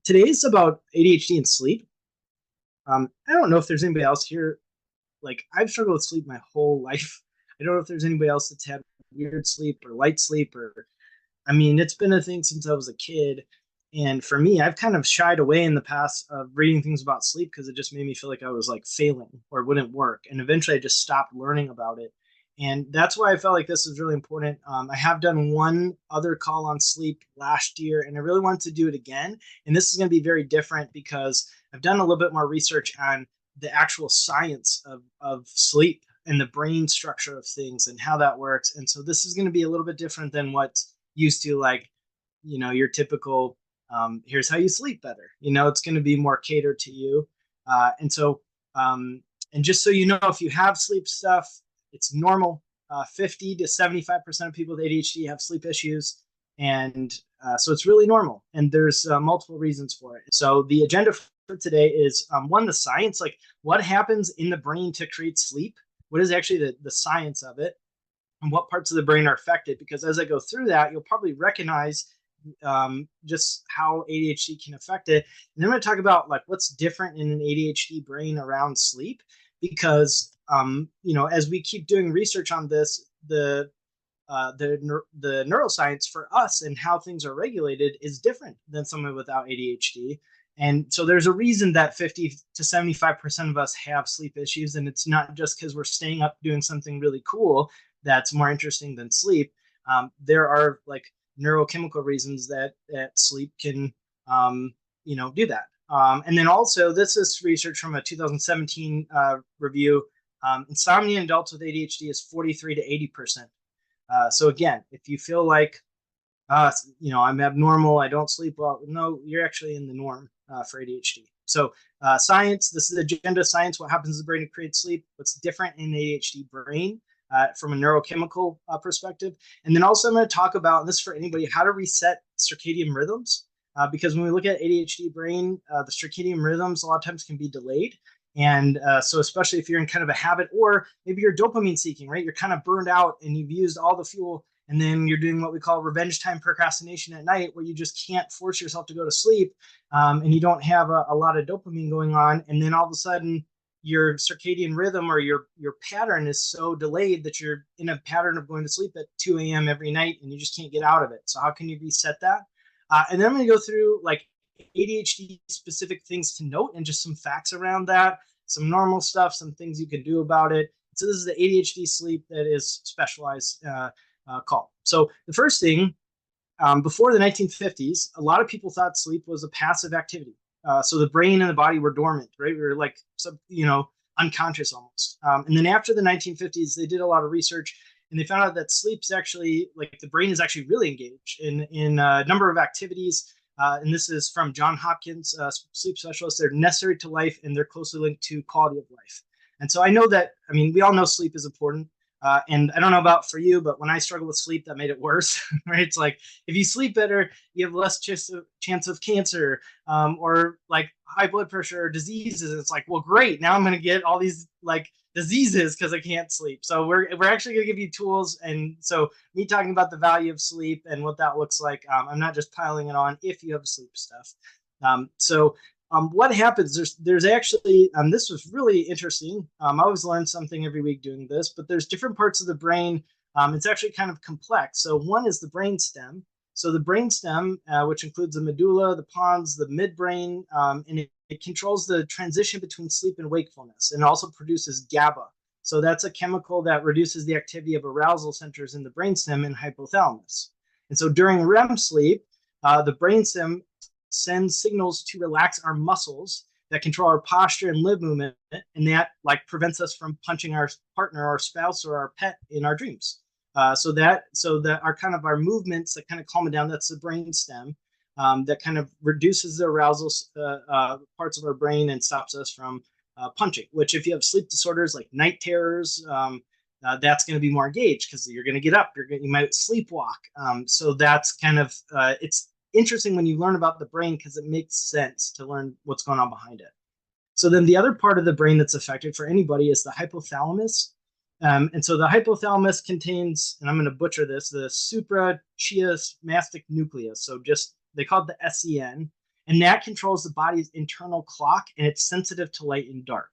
Today is about ADHD and sleep. I don't know if there's anybody else here. Like, I've struggled with sleep my whole life. I don't know if there's anybody else that's had weird sleep or light sleep, or I mean, it's been a thing since I was a kid. And for me, I've kind of shied away in the past of reading things about sleep because it just made me feel like I was like failing or it wouldn't work. And eventually I just stopped learning about it. And that's why I felt like this is really important. I have done one other call on sleep last year, and I really wanted to do it again. And this is going to be very different because I've done a little bit more research on the actual science of sleep and the brain structure of things and how that works. And so this is going to be a little bit different than what's used to, like, your typical here's how you sleep better. It's going to be more catered to you. And so, and just so you know, if you have sleep stuff, it's normal. 50 to 75% of people with ADHD have sleep issues. And so it's really normal. And there's multiple reasons for it. So the agenda for today is one, the science, like what happens in the brain to create sleep? What is actually the science of it? And what parts of the brain are affected? Because as I go through that, you'll probably recognize just how ADHD can affect it. And then I'm going to talk about like what's different in an ADHD brain around sleep, because as we keep doing research on this, the neuroscience for us and how things are regulated is different than someone without ADHD. And so there's a reason that 50 to 75% of us have sleep issues. And it's not just because we're staying up doing something really cool that's more interesting than sleep. There are like neurochemical reasons that sleep can, do that. And then also, this is research from a 2017 review. Insomnia in adults with ADHD is 43 to 80%. So again, if you feel like, I'm abnormal, I don't sleep well, no, you're actually in the norm for ADHD. So science, this is agenda science, what happens in the brain to create sleep, what's different in the ADHD brain from a neurochemical perspective. And then also I'm going to talk about, and this is for anybody, how to reset circadian rhythms. Because when we look at ADHD brain, the circadian rhythms a lot of times can be delayed. And so especially if you're in kind of a habit, or maybe you're dopamine seeking, right? You're kind of burned out and you've used all the fuel, and then you're doing what we call revenge time procrastination at night, where you just can't force yourself to go to sleep, and you don't have a lot of dopamine going on. And then all of a sudden your circadian rhythm or your pattern is so delayed that you're in a pattern of going to sleep at 2 a.m. every night and you just can't get out of it. So how can you reset that? And then I'm going to go through like ADHD specific things to note and just some facts around that, some normal stuff, some things you can do about it. So this is the ADHD sleep that is specialized call. So the first thing, before the 1950s, a lot of people thought sleep was a passive activity. So the brain and the body were dormant, right? We were like, unconscious almost. And then after the 1950s, they did a lot of research and they found out that sleep's actually, like, the brain is actually really engaged in a number of activities. And this is from John Hopkins, sleep specialist. They're necessary to life and they're closely linked to quality of life. And so I know that, we all know sleep is important. And I don't know about for you, but when I struggled with sleep, that made it worse, right? It's like, if you sleep better, you have less chance of cancer, or like high blood pressure or diseases. It's like, well, great. Now I'm going to get all these like diseases because I can't sleep. So we're actually going to give you tools. And so me talking about the value of sleep and what that looks like, I'm not just piling it on if you have sleep stuff. What happens, there's actually, this was really interesting. I always learn something every week doing this, but there's different parts of the brain. It's actually kind of complex. So one is the brain stem. So the brain stem, which includes the medulla, the pons, the midbrain, and it controls the transition between sleep and wakefulness, and also produces GABA. So that's a chemical that reduces the activity of arousal centers in the brainstem and hypothalamus. And so during REM sleep, the brainstem sends signals to relax our muscles that control our posture and lip movement, and that like prevents us from punching our partner or spouse or our pet in our dreams. So that our kind of our movements that kind of calm it down, that's the brain stem, that kind of reduces the arousal parts of our brain and stops us from punching, which if you have sleep disorders like night terrors, that's going to be more engaged because you're going to get up, you might sleepwalk. So that's kind of, it's interesting when you learn about the brain because it makes sense to learn what's going on behind it. So then the other part of the brain that's affected for anybody is the hypothalamus. And so the hypothalamus contains, and I'm going to butcher this, the suprachiasmatic nucleus. So just, they call it the SEN. And that controls the body's internal clock, and it's sensitive to light and dark.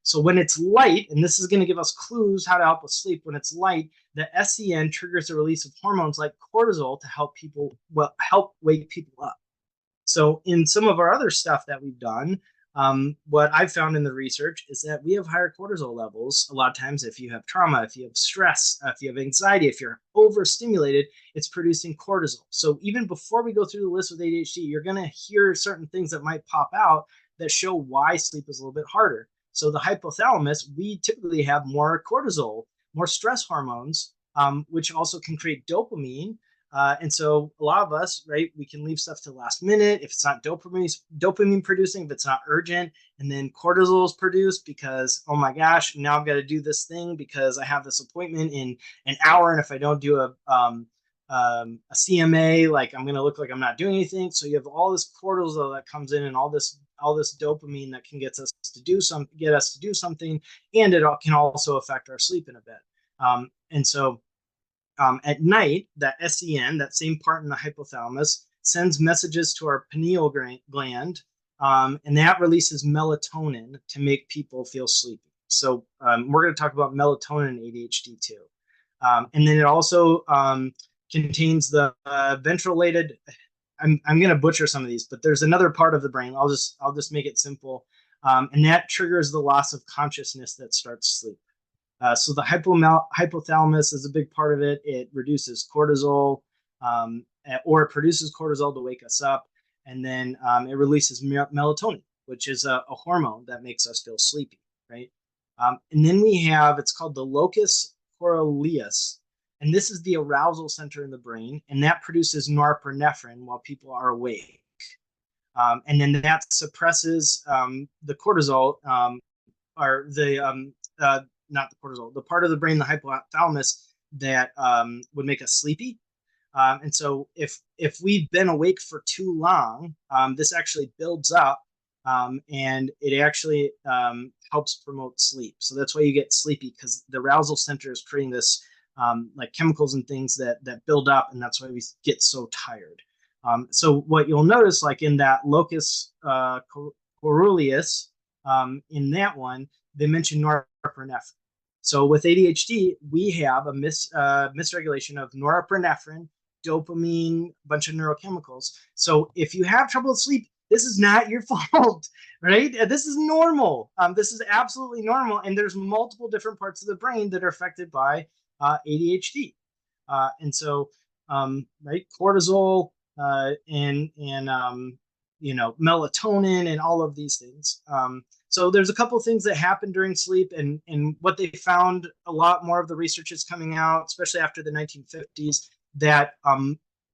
So when it's light, and this is going to give us clues how to help us sleep, when it's light, the SEN triggers the release of hormones like cortisol to help wake people up. So in some of our other stuff that we've done, what I've found in the research is that we have higher cortisol levels a lot of times if you have trauma, if you have stress, if you have anxiety, if you're overstimulated, it's producing cortisol. So even before we go through the list with ADHD, you're going to hear certain things that might pop out that show why sleep is a little bit harder. So the hypothalamus, we typically have more cortisol, more stress hormones, which also can create dopamine. And so a lot of us, right, we can leave stuff to the last minute if it's not dopamine producing, if it's not urgent, and then cortisol is produced because, oh my gosh, now I've got to do this thing because I have this appointment in an hour, and if I don't do a CMA, like I'm going to look like I'm not doing anything. So you have all this cortisol that comes in, and all this dopamine that can get us to do something, and it can also affect our sleep in a bit. And so at night, that SEN, that same part in the hypothalamus, sends messages to our pineal gland, and that releases melatonin to make people feel sleepy. So we're going to talk about melatonin in ADHD too. And then it also contains the ventrolated. I'm going to butcher some of these, but there's another part of the brain. I'll just make it simple, and that triggers the loss of consciousness that starts sleep. So the hypothalamus is a big part of it. It reduces cortisol, or it produces cortisol to wake us up, and then it releases melatonin, which is a hormone that makes us feel sleepy, right? And then we have, it's called the locus coeruleus, and this is the arousal center in the brain, and that produces norepinephrine while people are awake. And then that suppresses the cortisol, or the not the cortisol, the part of the brain, the hypothalamus, that would make us sleepy. And so if we've been awake for too long, this actually builds up, and it actually helps promote sleep. So that's why you get sleepy, because the arousal center is creating this like chemicals and things that build up, and that's why we get so tired. So what you'll notice, like in that locus coeruleus, in that one, they mention norepinephrine. So with ADHD, we have a misregulation of norepinephrine, dopamine, a bunch of neurochemicals. So if you have trouble with sleep, this is not your fault, right? This is normal. This is absolutely normal. And there's multiple different parts of the brain that are affected by ADHD. And so, right, cortisol and melatonin and all of these things. So there's a couple of things that happen during sleep, and what they found, a lot more of the research is coming out, especially after the 1950s, that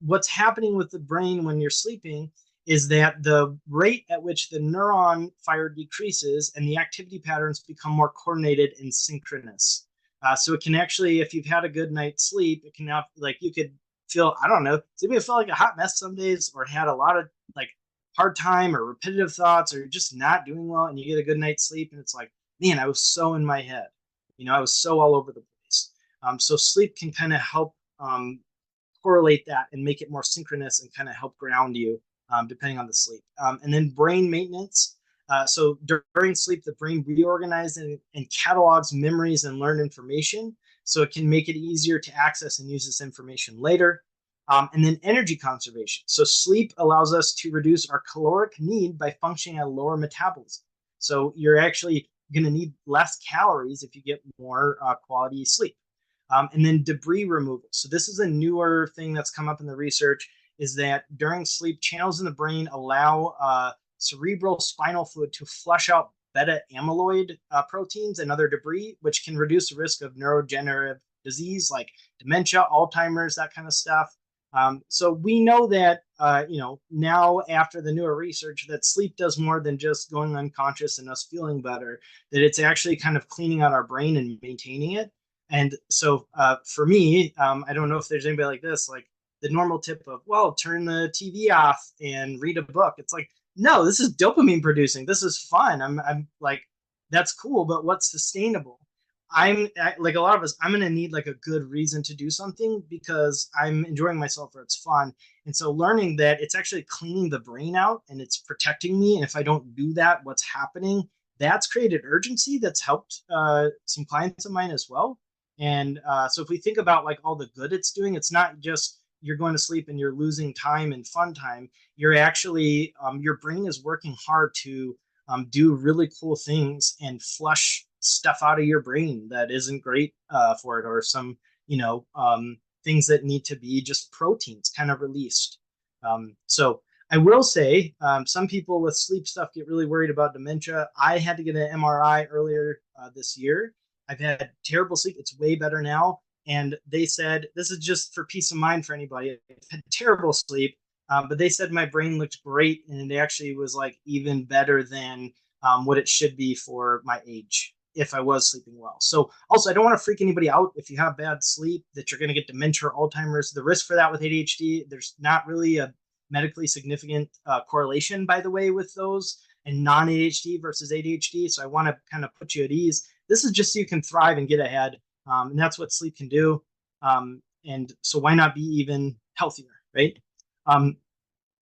what's happening with the brain when you're sleeping is that the rate at which the neuron fire decreases and the activity patterns become more coordinated and synchronous. So it can actually, if you've had a good night's sleep, it can have, like, you could feel, I don't know, maybe it felt like a hot mess some days, or had a lot of like hard time or repetitive thoughts, or you're just not doing well, and you get a good night's sleep, and it's like, man, I was so in my head, I was so all over the place. So sleep can kind of help correlate that and make it more synchronous and kind of help ground you, depending on the sleep. And then brain maintenance. So during sleep, the brain reorganizes and catalogs memories and learned information, so it can make it easier to access and use this information later. And then energy conservation. So sleep allows us to reduce our caloric need by functioning at a lower metabolism. So you're actually going to need less calories if you get more quality sleep. And then debris removal. So this is a newer thing that's come up in the research, is that during sleep, channels in the brain allow cerebral spinal fluid to flush out beta amyloid proteins and other debris, which can reduce the risk of neurodegenerative disease like dementia, Alzheimer's, that kind of stuff. So we know that, now after the newer research, that sleep does more than just going unconscious and us feeling better, that it's actually kind of cleaning out our brain and maintaining it. And so for me, I don't know if there's anybody like this, like the normal tip of, well, turn the TV off and read a book. It's like, no, this is dopamine producing. This is fun. I'm like, that's cool, but what's sustainable? I'm like a lot of us, I'm going to need like a good reason to do something because I'm enjoying myself or it's fun. And so learning that it's actually cleaning the brain out and it's protecting me. And if I don't do that, what's happening? That's created urgency that's helped some clients of mine as well. And so if we think about like all the good it's doing, it's not just you're going to sleep and you're losing time and fun time. You're actually, your brain is working hard to do really cool things and flush stuff out of your brain that isn't great for it, or some, things that need to be just proteins kind of released. So I will say some people with sleep stuff get really worried about dementia. I had to get an MRI earlier this year. I've had terrible sleep. It's way better now. And they said, this is just for peace of mind for anybody. I've had terrible sleep, but they said my brain looked great. And it actually was like even better than what it should be for my age if I was sleeping well. So also, I don't want to freak anybody out if you have bad sleep that you're going to get dementia or Alzheimer's. The risk for that with ADHD, there's not really a medically significant correlation, by the way, with those and non-ADHD versus ADHD. So I want to kind of put you at ease. This is just so you can thrive and get ahead. And that's what sleep can do. And so why not be even healthier, right?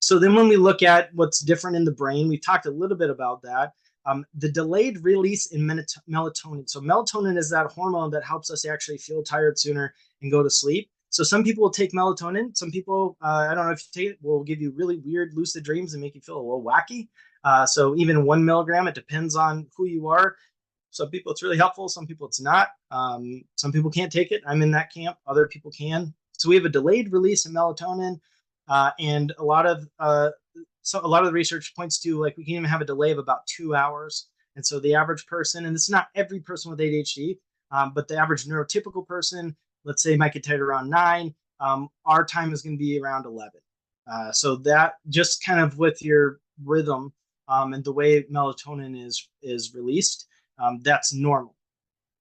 So then when we look at what's different in the brain, we talked a little bit about that. The delayed release in melatonin. So melatonin is that hormone that helps us actually feel tired sooner and go to sleep. So some people will take melatonin. Some people, I don't know if you take it, will give you really weird lucid dreams and make you feel a little wacky. So even 1 milligram, it depends on who you are. Some people it's really helpful. Some people it's not. Some people can't take it. I'm in that camp. Other people can. So we have a delayed release of melatonin, and a lot of the research points to like we can even have a delay of about 2 hours. And so the average person, and this is not every person with ADHD, but the average neurotypical person, let's say might get tired around 9. Our time is going to be around 11. So that just kind of with your rhythm and the way melatonin is released, that's normal.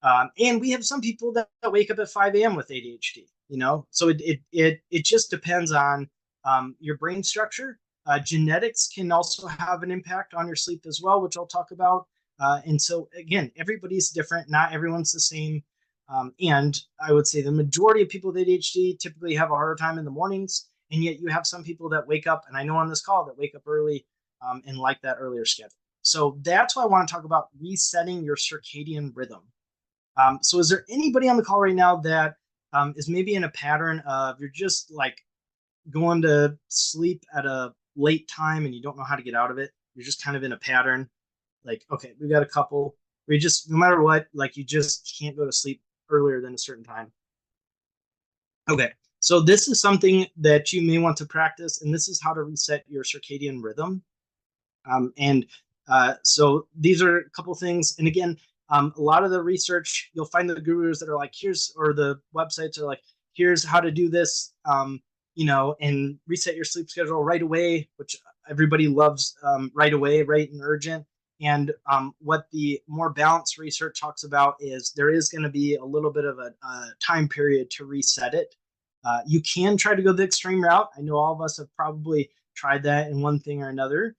And we have some people that wake up at 5 a.m. with ADHD. So it just depends on your brain structure. Genetics can also have an impact on your sleep as well, which I'll talk about. And so again, everybody's different. Not everyone's the same. And I would say the majority of people with ADHD typically have a harder time in the mornings. And yet you have some people that wake up, and I know on this call that wake up early and like that earlier schedule. So that's why I want to talk about resetting your circadian rhythm. So is there anybody on the call right now that is maybe in a pattern of you're just like going to sleep at a late time and you don't know how to get out of it? You're just kind of in a pattern. Like, okay, we've got a couple where you just, no matter what, like you just can't go to sleep earlier than a certain time. Okay, so this is something that you may want to practice, and this is how to reset your circadian rhythm. So these are a couple things. And again, a lot of the research, you'll find the gurus that are like, or the websites are like, here's how to do this, and reset your sleep schedule right away, which everybody loves right away, right and urgent. And what the more balanced research talks about is there is going to be a little bit of a time period to reset it. You can try to go the extreme route. I know all of us have probably tried that in one thing or another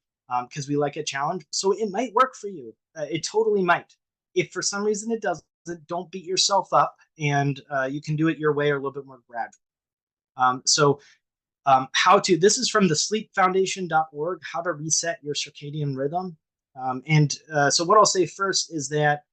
because we like a challenge. So it might work for you. It totally might. If for some reason it doesn't, don't beat yourself up, and you can do it your way or a little bit more gradual. This is from the sleepfoundation.org, how to reset your circadian rhythm. So what I'll say first is that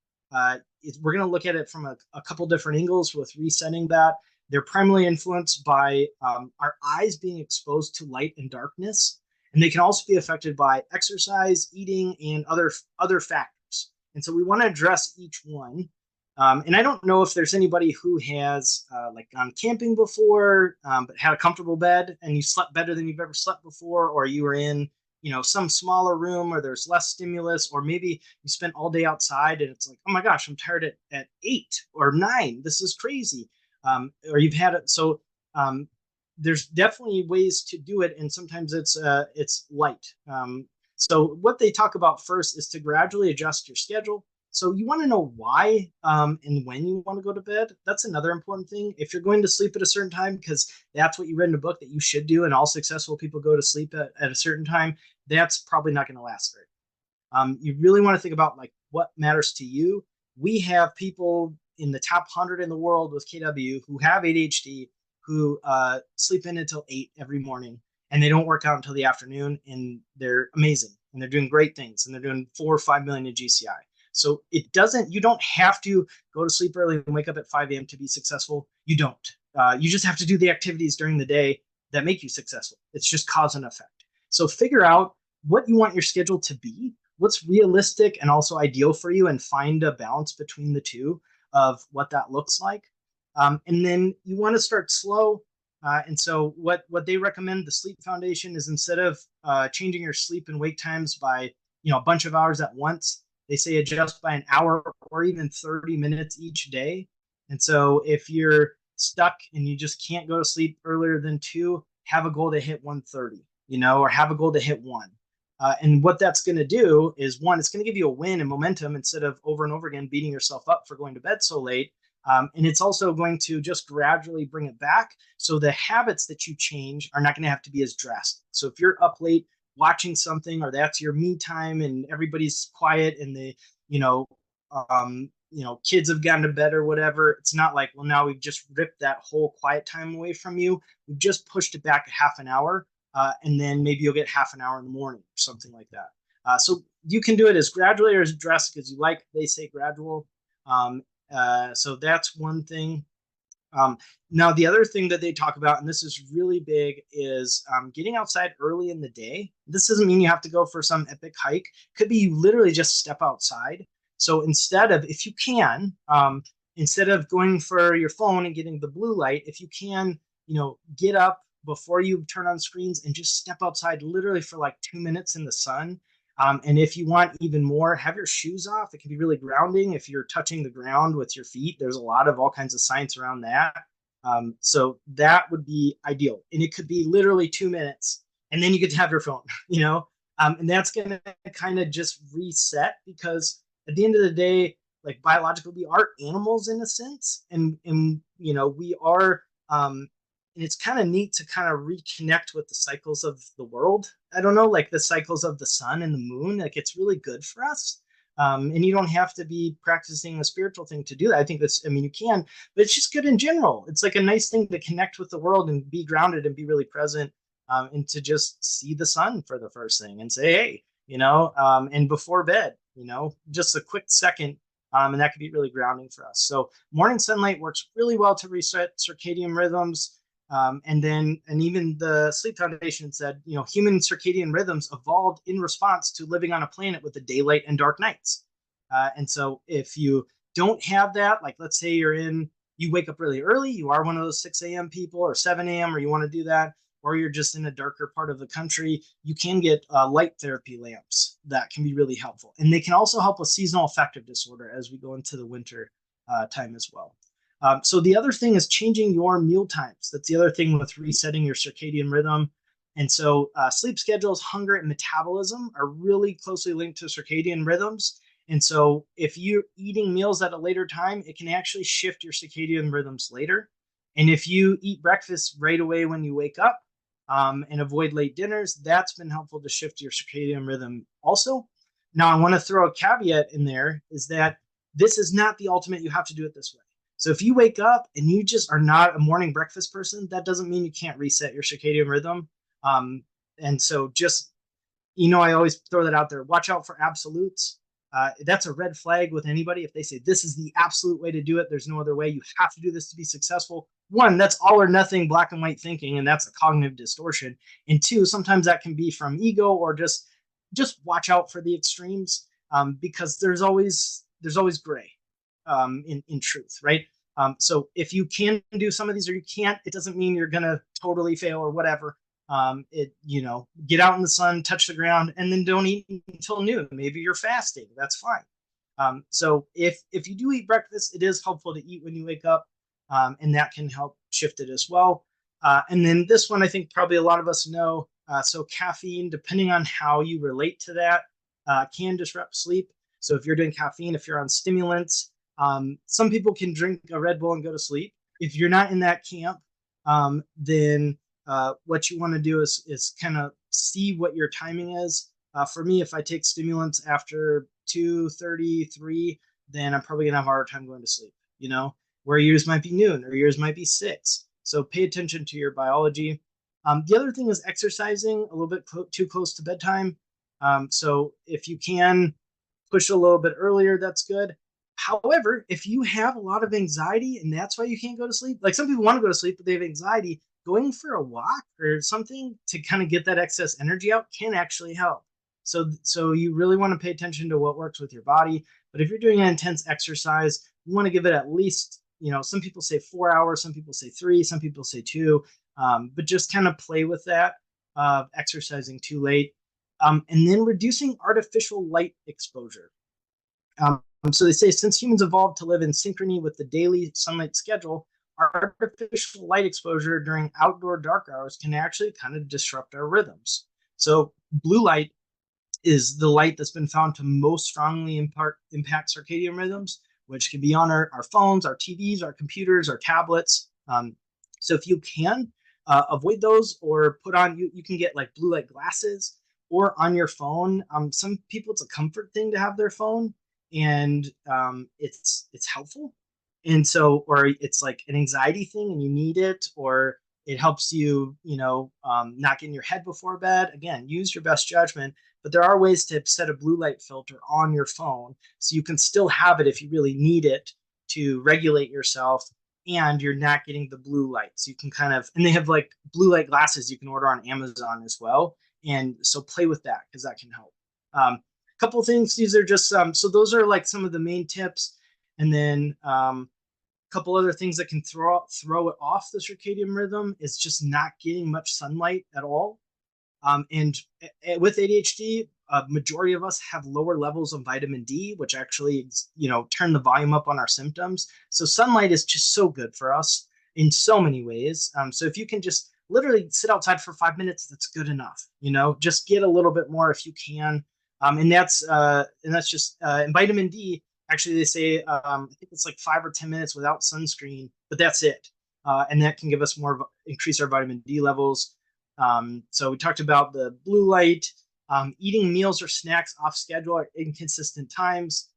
we're going to look at it from a couple different angles with resetting that. They're primarily influenced by our eyes being exposed to light and darkness, and they can also be affected by exercise, eating, and other factors. And so we want to address each one. And I don't know if there's anybody who has like gone camping before, but had a comfortable bed and you slept better than you've ever slept before, or you were in, some smaller room where there's less stimulus, or maybe you spent all day outside and it's like, oh my gosh, I'm tired at 8 or 9. This is crazy. Or you've had it. So there's definitely ways to do it. And sometimes it's light. So what they talk about first is to gradually adjust your schedule. So you want to know why and when you want to go to bed. That's another important thing. If you're going to sleep at a certain time, because that's what you read in a book that you should do, and all successful people go to sleep at a certain time, that's probably not going to last very. You really want to think about like what matters to you. We have people in the top 100 in the world with KW who have ADHD who sleep in until 8 every morning. and they don't work out until the afternoon, and they're amazing and they're doing great things and they're doing 4 or 5 million in GCI. So you don't have to go to sleep early and wake up at 5 a.m. to be successful. You don't. You just have to do the activities during the day that make you successful. It's just cause and effect. So figure out what you want your schedule to be, what's realistic and also ideal for you, and find a balance between the two of what that looks like. And then you want to start slow. And so what they recommend, the Sleep Foundation, is instead of changing your sleep and wake times by a bunch of hours at once, they say adjust by an hour or even 30 minutes each day. And so if you're stuck and you just can't go to sleep earlier than 2, have a goal to hit 1:30, or have a goal to hit 1. And what that's going to do is, one, it's going to give you a win and momentum instead of over and over again beating yourself up for going to bed so late. And it's also going to just gradually bring it back. So the habits that you change are not going to have to be as drastic. So if you're up late watching something, or that's your me time and everybody's quiet and kids have gone to bed or whatever, it's not like, well, now we've just ripped that whole quiet time away from you. We've just pushed it back a half an hour. And then maybe you'll get half an hour in the morning or something like that. So you can do it as gradually or as drastic as you like. They say gradual. So that's one thing. Now, the other thing that they talk about, and this is really big, is getting outside early in the day. This doesn't mean you have to go for some epic hike. Could be you literally just step outside. So if you can, instead of going for your phone and getting the blue light, if you can, get up before you turn on screens and just step outside literally for like 2 minutes in the sun. And if you want even more, have your shoes off. It can be really grounding if you're touching the ground with your feet. There's all kinds of science around that. So that would be ideal. And it could be literally 2 minutes, and then you get to have your phone, and that's going to kind of just reset, because at the end of the day, like biologically, we are animals in a sense. And we are, and it's kind of neat to kind of reconnect with the cycles of the world. I don't know, like the cycles of the sun and the moon. Like, it's really good for us. And you don't have to be practicing a spiritual thing to do that. I think you can, but it's just good in general. It's like a nice thing to connect with the world and be grounded and be really present, and to just see the sun for the first thing and say, hey, and before bed, just a quick second. And that could be really grounding for us. So morning sunlight works really well to reset circadian rhythms. And even the Sleep Foundation said, human circadian rhythms evolved in response to living on a planet with the daylight and dark nights. And so if you don't have that, like let's say you wake up really early, you are one of those 6 a.m. people or 7 a.m., or you want to do that, or you're just in a darker part of the country, you can get light therapy lamps that can be really helpful. And they can also help with seasonal affective disorder as we go into the winter time as well. So the other thing is changing your meal times. That's the other thing with resetting your circadian rhythm. And so sleep schedules, hunger, and metabolism are really closely linked to circadian rhythms. And so if you're eating meals at a later time, it can actually shift your circadian rhythms later. And if you eat breakfast right away when you wake up, and avoid late dinners, that's been helpful to shift your circadian rhythm also. Now, I want to throw a caveat in there, is that this is not the ultimate. You have to do it this way. So if you wake up and you just are not a morning breakfast person, that doesn't mean you can't reset your circadian rhythm. And so just, I always throw that out there. Watch out for absolutes. That's a red flag with anybody. If they say this is the absolute way to do it, there's no other way, you have to do this to be successful. One, that's all or nothing black and white thinking, and that's a cognitive distortion. And two, sometimes that can be from ego, or just watch out for the extremes, because there's always gray in truth, right? So if you can do some of these or you can't, it doesn't mean you're gonna totally fail or whatever. Get out in the sun, touch the ground, and then don't eat until noon. Maybe you're fasting. That's fine. So if you do eat breakfast, it is helpful to eat when you wake up, and that can help shift it as well. And then this one, I think probably a lot of us know. So caffeine, depending on how you relate to that, can disrupt sleep. So if you're doing caffeine, if you're on stimulants, some people can drink a Red Bull and go to sleep. If you're not in that camp, then what you want to do is kind of see what your timing is. For me, if I take stimulants after 2:33, then I'm probably gonna have a hard time going to sleep. Where yours might be noon or yours might be 6. So pay attention to your biology. The other thing is exercising a little bit too close to bedtime. So if you can push a little bit earlier, that's good. However, if you have a lot of anxiety and that's why you can't go to sleep, like some people want to go to sleep, but they have anxiety, going for a walk or something to kind of get that excess energy out can actually help. So you really want to pay attention to what works with your body. But if you're doing an intense exercise, you want to give it at least, some people say 4 hours, some people say three, some people say two, but just kind of play with that, exercising too late. And then reducing artificial light exposure. So they say since humans evolved to live in synchrony with the daily sunlight schedule, artificial light exposure during outdoor dark hours can actually kind of disrupt our rhythms. So blue light is the light that's been found to most strongly impact circadian rhythms, which can be on our phones, our TVs, our computers, our tablets. So if you can avoid those or put on, you can get like blue light glasses or on your phone. Some people, it's a comfort thing to have their phone, and it's helpful. And so, or it's like an anxiety thing and you need it, or it helps you, not get in your head before bed. Again, use your best judgment, but there are ways to set a blue light filter on your phone so you can still have it if you really need it to regulate yourself and you're not getting the blue light. So you can kind of, and they have like blue light glasses you can order on Amazon as well. And so play with that because that can help. Couple things, these are just so those are like some of the main tips. And then couple other things that can throw it off the circadian rhythm is just not getting much sunlight at all. And with ADHD, a majority of us have lower levels of vitamin D, which actually, turn the volume up on our symptoms. So sunlight is just so good for us in so many ways. So if you can just literally sit outside for 5 minutes, that's good enough. Just get a little bit more if you can. And that's just and vitamin D. Actually, they say I think it's like 5 or 10 minutes without sunscreen, but that's it. And that can give us increase our vitamin D levels. So we talked about the blue light, eating meals or snacks off schedule at inconsistent times.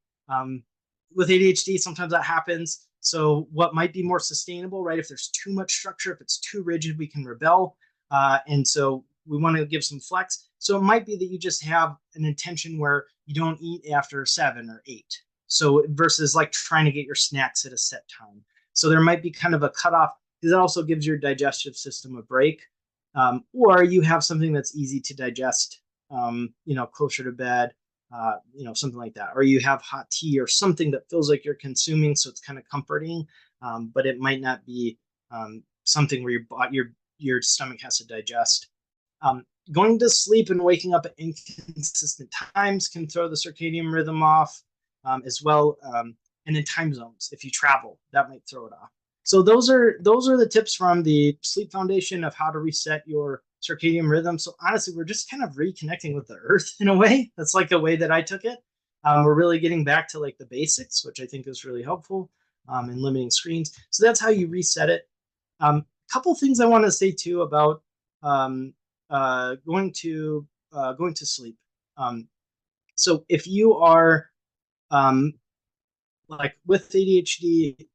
With ADHD, sometimes that happens. So what might be more sustainable, right? If there's too much structure, if it's too rigid, we can rebel. And so we want to give some flex. So it might be that you just have an intention where you don't eat after 7 or 8. So versus like trying to get your snacks at a set time. So there might be kind of a cutoff because that also gives your digestive system a break. Or you have something that's easy to digest, closer to bed, something like that. Or you have hot tea or something that feels like you're consuming, so it's kind of comforting, but it might not be something where your stomach has to digest. Going to sleep and waking up at inconsistent times can throw the circadian rhythm off as well. And then time zones, if you travel, that might throw it off. So those are the tips from the Sleep Foundation of how to reset your circadian rhythm. So honestly, we're just kind of reconnecting with the earth in a way. That's like the way that I took it. We're really getting back to like the basics, which I think is really helpful in limiting screens. So that's how you reset it. Couple things I want to say too about going to sleep. So if you are like with ADHD,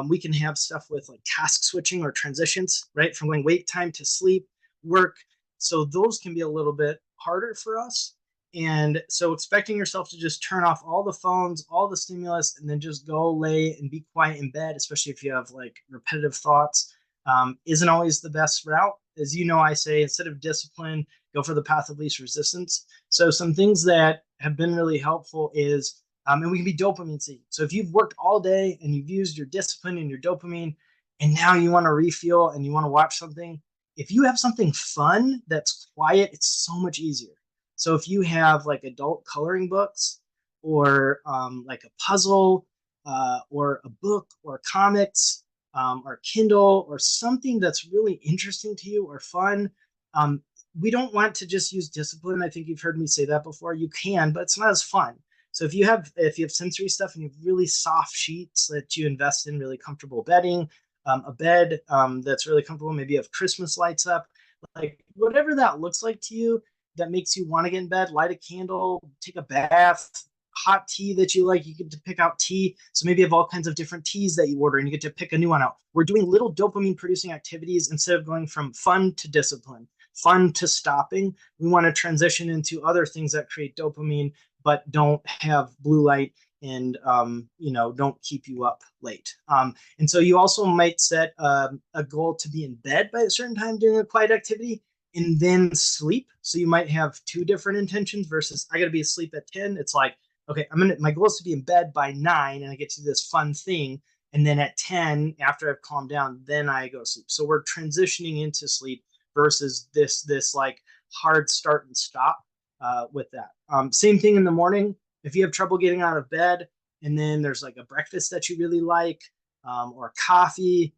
we can have stuff with like task switching or transitions, right? From going wake time to sleep, work. So those can be a little bit harder for us. And so expecting yourself to just turn off all the phones, all the stimulus, and then just go lay and be quiet in bed, especially if you have like repetitive thoughts, isn't always the best route. As you know, I say instead of discipline, go for the path of least resistance. So some things that have been really helpful is, and we can be dopamine seeking. So if you've worked all day and you've used your discipline and your dopamine, and now you want to refuel and you want to watch something, if you have something fun that's quiet, it's so much easier. So if you have like adult coloring books or like a puzzle or a book or comics or Kindle or something that's really interesting to you or fun, we don't want to just use discipline. I think you've heard me say that before. You can, but it's not as fun. So if you have sensory stuff and you have really soft sheets that you invest in, really comfortable bedding, a bed that's really comfortable, maybe you have Christmas lights up, like whatever that looks like to you that makes you want to get in bed, light a candle, take a bath, hot tea that you like, you get to pick out tea. So maybe you have all kinds of different teas that you order and you get to pick a new one out. We're doing little dopamine producing activities instead of going from fun to discipline, fun to stopping. We want to transition into other things that create dopamine but don't have blue light and don't keep you up late. And so you also might set a goal to be in bed by a certain time doing a quiet activity and then sleep. So you might have two different intentions versus I got to be asleep at 10. It's like, okay, my goal is to be in bed by 9 and I get to do this fun thing. And then at 10, after I've calmed down, then I go to sleep. So we're transitioning into sleep versus this like hard start and stop with that. Same thing in the morning. If you have trouble getting out of bed and then there's like a breakfast that you really like, or coffee,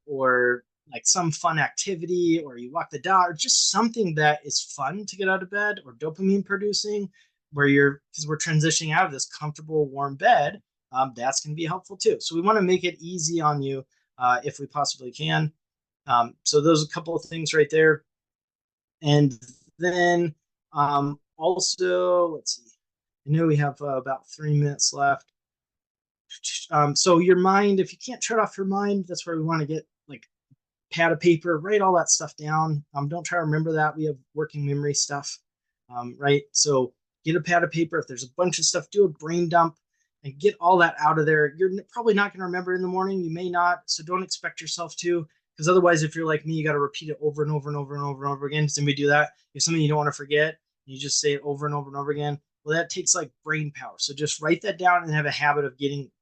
or like some fun activity, or you walk the dog, or just something that is fun to get out of bed or dopamine producing, because we're transitioning out of this comfortable, warm bed, that's going to be helpful too. So we want to make it easy on you if we possibly can. So those are a couple of things right there. And then also, let's see. I know we have about 3 minutes left. So your mind, if you can't shut off your mind, that's where we want to get like pad of paper, write all that stuff down. Don't try to remember that. We have working memory stuff, right? So get a pad of paper. If there's a bunch of stuff, do a brain dump and get all that out of there. You're probably not going to remember it in the morning. You may not, so don't expect yourself to, because otherwise, if you're like me, you got to repeat it over and over and over and over and over again. Does anybody do that? If something you don't want to forget, you just say it over and over and over again. Well, that takes like brain power. So just write that down and have a habit of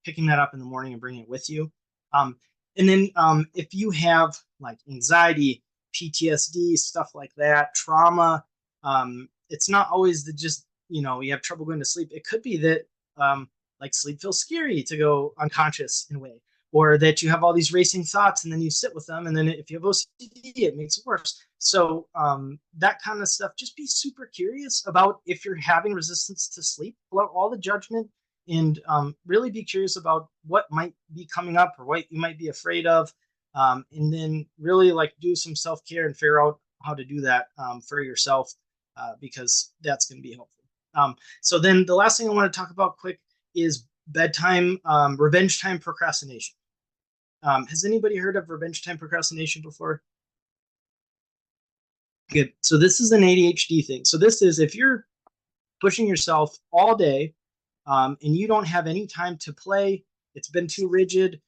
picking that up in the morning and bringing it with you. And then if you have like anxiety, PTSD, stuff like that, trauma, it's not always you have trouble going to sleep. It could be that like sleep feels scary to go unconscious in a way, or that you have all these racing thoughts and then you sit with them. And then if you have OCD, it makes it worse. So that kind of stuff, just be super curious about if you're having resistance to sleep, pull out all the judgment and really be curious about what might be coming up or what you might be afraid of. And then really like do some self-care and figure out how to do that for yourself because that's going to be helpful. So then the last thing I want to talk about quick is bedtime, revenge time procrastination. Has anybody heard of revenge time procrastination before? Good. So this is an ADHD thing. So this is if you're pushing yourself all day and you don't have any time to play, it's been too rigid,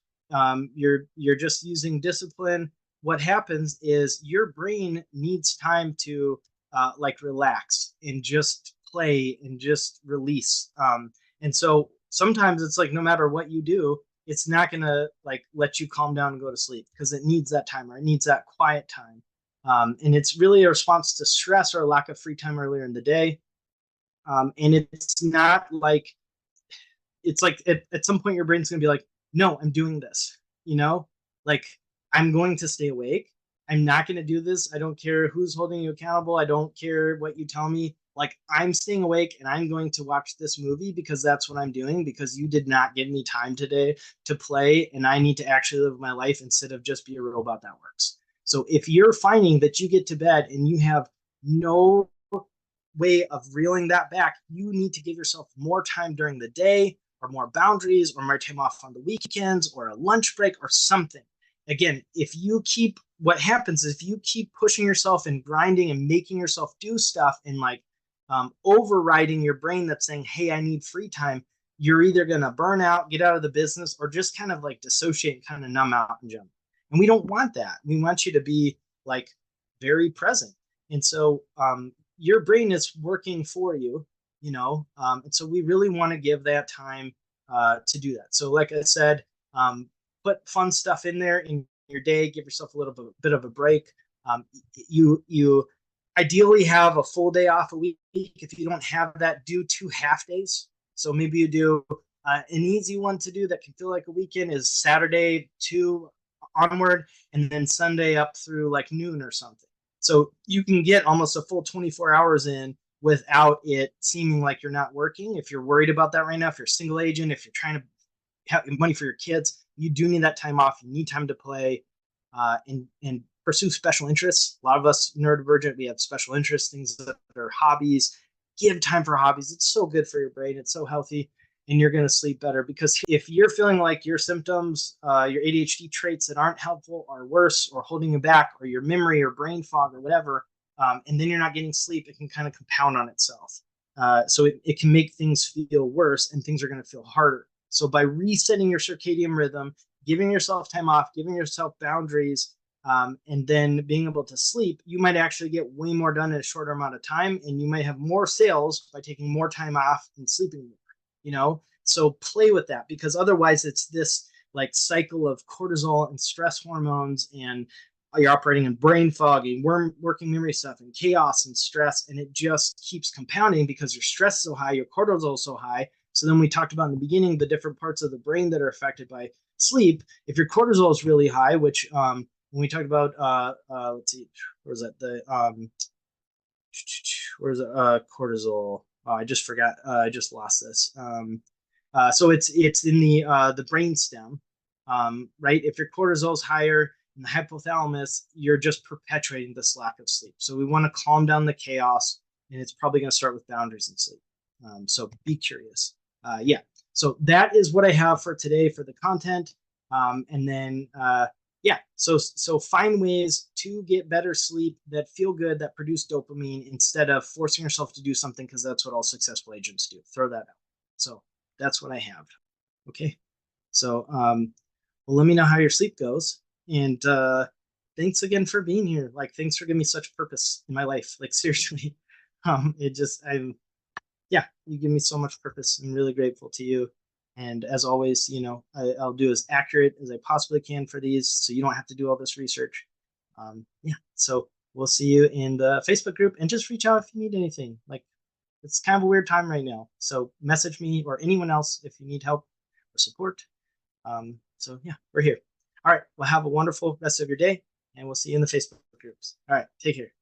you're just using discipline. What happens is your brain needs time to like relax and just play and just release. And so sometimes it's like no matter what you do, it's not going to like let you calm down and go to sleep because it needs that time or it needs that quiet time. And it's really a response to stress or a lack of free time earlier in the day. And it's not like, it's like at some point your brain's going to be like, no, I'm doing this, like I'm going to stay awake. I'm not going to do this. I don't care who's holding you accountable. I don't care what you tell me. Like I'm staying awake and I'm going to watch this movie because that's what I'm doing because you did not give me time today to play and I need to actually live my life instead of just be a robot that works. So if you're finding that you get to bed and you have no way of reeling that back, you need to give yourself more time during the day or more boundaries or more time off on the weekends or a lunch break or something. Again, what happens is if you keep pushing yourself and grinding and making yourself do stuff and like overriding your brain that's saying, hey, I need free time, you're either going to burn out, get out of the business, or just kind of like dissociate and kind of numb out in general. And we don't want that. We want you to be like very present. And so your brain is working for you, and so we really want to give that time to do that. So like I said, put fun stuff in there in your day, give yourself a little bit of a break. You ideally have a full day off a week. If you don't have that, do 2 half days. So maybe you do an easy one to do that can feel like a weekend is Saturday 2 onward and then Sunday up through like noon or something. So you can get almost a full 24 hours in without it seeming like you're not working. If you're worried about that right now, if you're a single agent, if you're trying to have money for your kids, you do need that time off. You need time to play and pursue special interests. A lot of us neurodivergent, we have special interests, things that are hobbies, give time for hobbies. It's so good for your brain. It's so healthy, and you're going to sleep better. Because if you're feeling like your symptoms, your ADHD traits that aren't helpful are worse or holding you back, or your memory or brain fog or whatever, and then you're not getting sleep, it can kind of compound on itself. So it can make things feel worse, and things are going to feel harder. So by resetting your circadian rhythm, giving yourself time off, giving yourself boundaries, and then being able to sleep, you might actually get way more done in a shorter amount of time, and you might have more sales by taking more time off and sleeping more. So play with that, because otherwise it's this like cycle of cortisol and stress hormones, and you're operating in brain fog and working memory stuff and chaos and stress, and it just keeps compounding because your stress is so high, your cortisol is so high. So then we talked about in the beginning the different parts of the brain that are affected by sleep. If your cortisol is really high, which when we talked about let's see, where's that, the where's cortisol? Oh, I just forgot. I just lost this. So it's in the brain stem, right? If your cortisol is higher in the hypothalamus, you're just perpetuating this lack of sleep. So we want to calm down the chaos, and it's probably going to start with boundaries and sleep. So be curious. Yeah. So that is what I have for today for the content. And then yeah, so find ways to get better sleep that feel good, that produce dopamine, instead of forcing yourself to do something, because that's what all successful agents do. Throw that out. So that's what I have. Okay. So well, let me know how your sleep goes. And thanks again for being here. Like, thanks for giving me such purpose in my life. Like, seriously. Yeah, you give me so much purpose. I'm really grateful to you. And as always, I'll do as accurate as I possibly can for these, so you don't have to do all this research. Yeah, so we'll see you in the Facebook group, and just reach out if you need anything. Like, it's kind of a weird time right now, so message me or anyone else if you need help or support. So yeah, we're here. All right, well, have a wonderful rest of your day, and we'll see you in the Facebook groups. All right, take care.